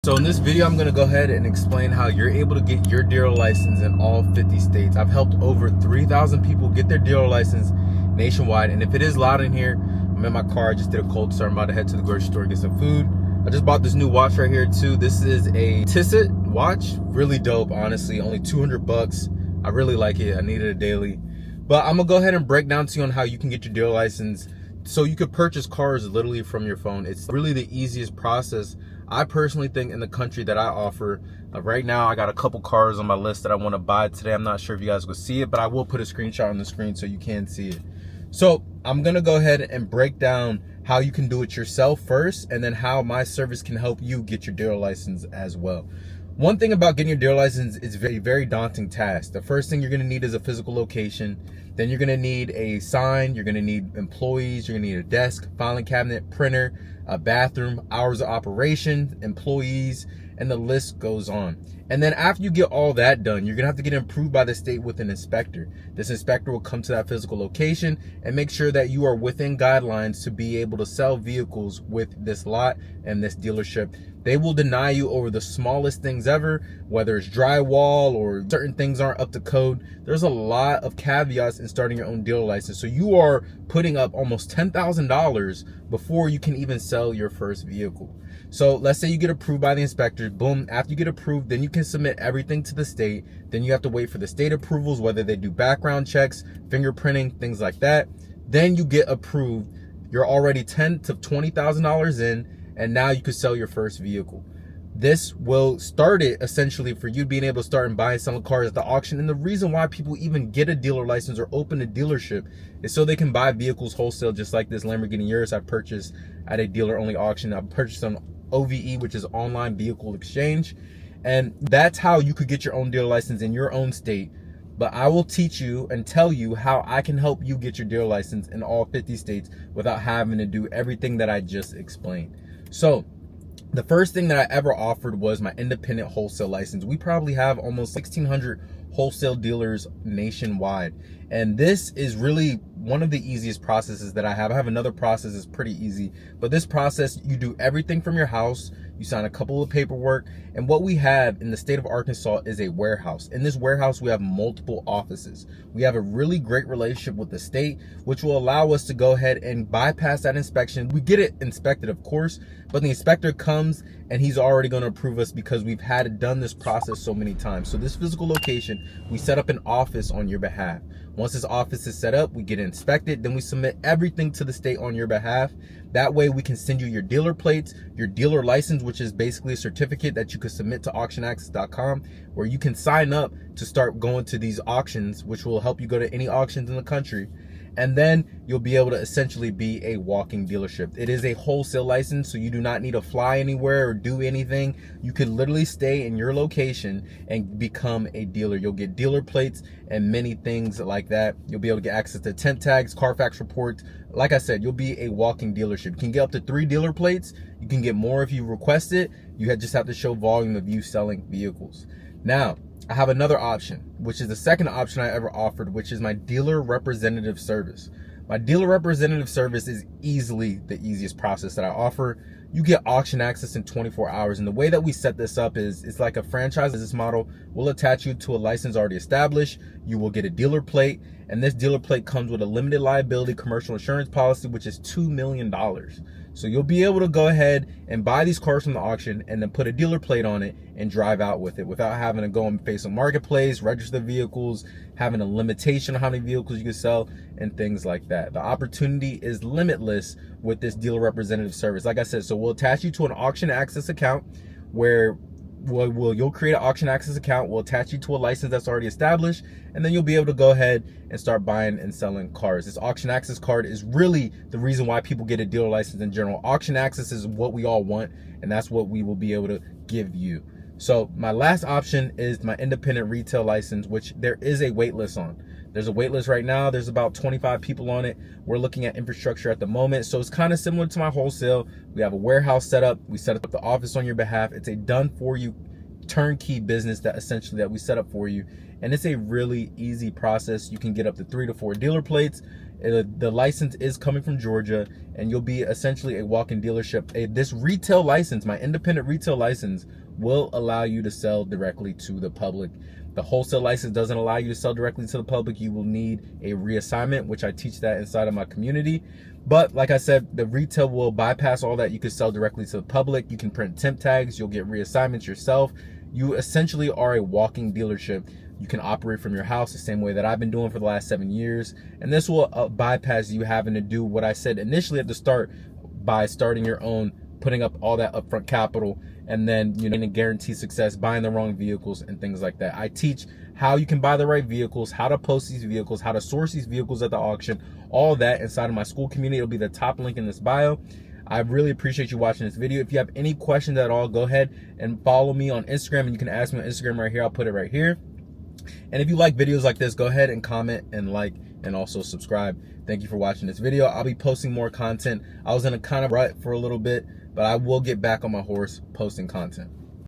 So in this video, I'm going to go ahead and explain how you're able to get your dealer license in all 50 states. I've helped over 3,000 people get their dealer license nationwide. And if it is loud in here, I'm in my car. I just did a cold start. I'm about to head to the grocery store and get some food. I just bought this new watch right here too. This is a Tisset watch. Really dope, honestly. Only 200 bucks. I really like it. I need it daily. But I'm going to go ahead and break down to you on how you can get your dealer license so you could purchase cars literally from your phone. It's really the easiest process, I personally think, in the country that I offer. Right now, I got a couple cars on my list that I want to buy today. I'm not sure if you guys will see it, but I will put a screenshot on the screen so you can see it. So I'm going to go ahead and break down how you can do it yourself first, and then how my service can help you get your dealer license as well. One thing about getting your dealer license is very daunting task. The first thing you're going to need is a physical location. Then you're going to need a sign. You're going to need employees. You're going to need a desk, filing cabinet, printer, a bathroom, hours of operation, employees, and the list goes on. And then after you get all that done, you're going to have to get approved by the state with an inspector. This inspector will come to that physical location and make sure that you are within guidelines to be able to sell vehicles with this lot and this dealership. They will deny you over the smallest things ever, whether it's drywall or certain things aren't up to code. There's a lot of caveats in starting your own dealer license. So you are putting up almost $10,000 before you can even sell your first vehicle. So let's say you get approved by the inspector. Boom, after you get approved, then you can submit everything to the state. Then you have to wait for the state approvals, whether they do background checks, fingerprinting, things like that. Then you get approved. You're already $10,000 to $20,000 in, and now you could sell your first vehicle. This will start it essentially for you being able to start and buy and selling cars at the auction. And the reason why people even get a dealer license or open a dealership is so they can buy vehicles wholesale, just like this Lamborghini Urus I purchased at a dealer only auction. I purchased on OVE, which is Online Vehicle Exchange. And that's how you could get your own dealer license in your own state. But I will teach you and tell you how I can help you get your dealer license in all 50 states without having to do everything that I just explained. So the first thing that I ever offered was my independent wholesale license. We probably have almost 1,600 wholesale dealers nationwide. And this is really one of the easiest processes that I have. I have another process that's pretty easy, but this process, you do everything from your house. You sign a couple of paperwork, and what we have in the state of Arkansas is a warehouse. In this warehouse, we have multiple offices. We have a really great relationship with the state, which will allow us to go ahead and bypass that inspection. We get it inspected, of course, but the inspector comes and he's already going to approve us because we've done this process so many times. So this physical location, we set up an office on your behalf. Once this office is set up, we get it inspected, then we submit everything to the state on your behalf. That way we can send you your dealer plates, your dealer license, which is basically a certificate that you could submit to auctionaccess.com, where you can sign up to start going to these auctions, which will help you go to any auctions in the country. And then you'll be able to essentially be a walking dealership. It is a wholesale license, so you do not need to fly anywhere or do anything. You can literally stay in your location and become a dealer. You'll get dealer plates and many things like that. You'll be able to get access to temp tags, Carfax reports. Like I said, you'll be a walking dealership. You can get up to 3 dealer plates. You can get more if you request it. You just have to show volume of you selling vehicles. Now, I have another option, which is the second option I ever offered, which is my dealer representative service. My dealer representative service is easily the easiest process that I offer. You get auction access in 24 hours. And the way that we set this up is it's like a franchise business model. We'll attach you to a license already established. You will get a dealer plate, and this dealer plate comes with a limited liability commercial insurance policy, which is $2 million. So you'll be able to go ahead and buy these cars from the auction and then put a dealer plate on it and drive out with it without having to go and face a marketplace, register vehicles, having a limitation on how many vehicles you can sell, and things like that. The opportunity is limitless with this dealer representative service. Like I said, so we'll attach you to an auction access account where you'll create an auction access account. We'll attach you to a license that's already established, and then you'll be able to go ahead and start buying and selling cars. This auction access card is really the reason why people get a dealer license in general. Auction access is what we all want, and that's what we will be able to give you. So my last option is my independent retail license, which there is a wait list on. There's a wait list right now. There's about 25 people on it. We're looking at infrastructure at the moment. So it's kind of similar to my wholesale. We have a warehouse set up. We set up the office on your behalf. It's a done for you turnkey business that we set up for you. And it's a really easy process. You can get up to 3 to 4 dealer plates. The license is coming from Georgia, and you'll be essentially a walk-in dealership. This retail license, my independent retail license, will allow you to sell directly to the public. The wholesale license doesn't allow you to sell directly to the public. You will need a reassignment, which I teach that inside of my community. But like I said, the retail will bypass all that. You can sell directly to the public. You can print temp tags. You'll get reassignments yourself. You essentially are a walking dealership. You can operate from your house the same way that I've been doing for the last 7 years. And this will bypass you having to do what I said initially at the start, by starting your own, putting up all that upfront capital, and then to guarantee success, buying the wrong vehicles and things like that. I teach how you can buy the right vehicles, how to post these vehicles, how to source these vehicles at the auction, all that inside of my school community. It'll be the top link in this bio. I really appreciate you watching this video. If you have any questions at all, go ahead and follow me on Instagram, and you can ask me on Instagram right here. I'll put it right here. And if you like videos like this, go ahead and comment and like, and also subscribe. Thank you for watching this video. I'll be posting more content. I was in a kind of rut for a little bit, but I will get back on my horse posting content.